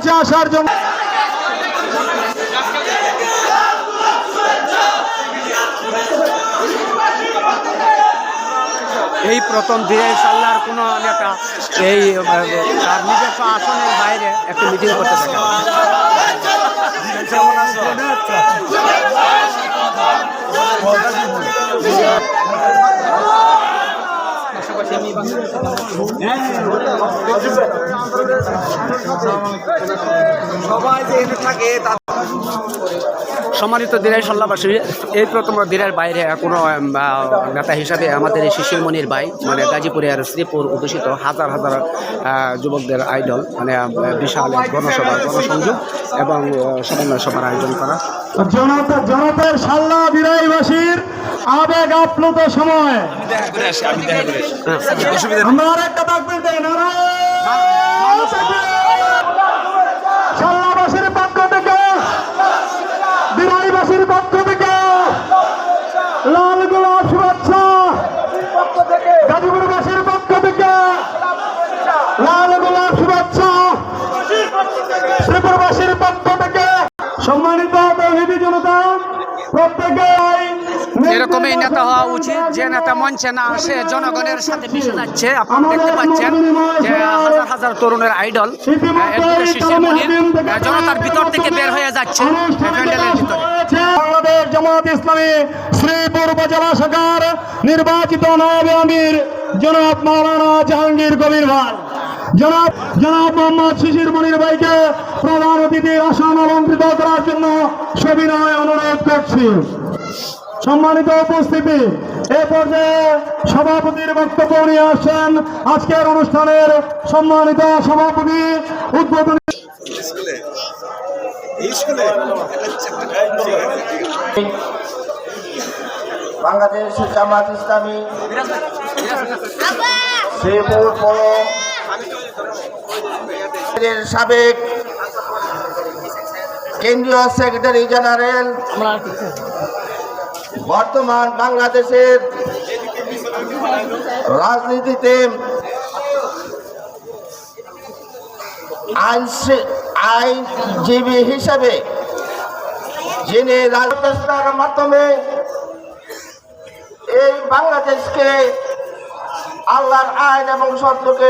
মঞ্চে আসার জন্য এই প্রথম দিরাই সাল্লার কোনো নেতা এই তার নিজস্ব আসনের বাইরে একটা মিটিং করতে থাকে। সম্মানিত দিরাই সাল্লাবাসী, এই প্রথম দিনের বাইরে কোনো নেতা হিসাবে আমাদের এই শিশিরমণির ভাই মানে গাজীপুরের শ্রীপুর অধ্যুষিত হাজার হাজার যুবকদের আইডল মানে বিশাল গণসভা গণসংযোগ এবং সমন্বয় সভার আয়োজন করা। জনতার সাল্লা দিরাইবাসীর আবেগ আপ্লুত সময় আমরা আরেকটা তাকবীর দেই, সাল্লাবাসীর পক্ষ থেকে দিরাইবাসীর পক্ষ থেকে লাল গোলাপ শুভেচ্ছা, গাজীপুরবাসীর পক্ষ থেকে লাল গোলাপ শুভেচ্ছা, শ্রীপুরবাসীর পক্ষ থেকে সম্মানিত তৌহিদি জনতা প্রত্যেকে এরকমই নেতা হওয়া উচিত যে নেতা মঞ্চে না আসে জনগণের সাথে মিশে যাচ্ছে। আপনারা দেখতে পাচ্ছেন যে হাজার হাজার তরুণের আইডল শিশিরমণির জনতার ভিতর থেকে বের হয়ে যাচ্ছে প্যান্ডেলের ভিতরে। বাংলাদেশ জামাত ইসলামী শ্রীপুর উপজেলা শাখার নির্বাচিত নায়েব আমির জনাব মাওলানা জাহাঙ্গীর কবির ভাই, জনাব মোহাম্মদ শিশিরমণির ভাইকে প্রধান অতিথির আসন অলঙ্কৃত করার জন্য সবিনয় অনুরোধ করছি। সম্মানিত উপস্থিতি, এ পর্যায়ে সভাপতির বক্তব্য নিয়ে আসছেন আজকের অনুষ্ঠানের সম্মানিত সভাপতি উদ্বোধনী বাংলাদেশ জামাত ইসলামী শ্রীপুর পৌর সাবেক কেন্দ্রীয় সেক্রেটারি জেনারেল, বর্তমান বাংলাদেশের রাজনীতিতে আইনজীবী হিসেবে যিনি রাজনীতির মাধ্যমে এই বাংলাদেশকে আল্লাহর আইন এবং সত্যকে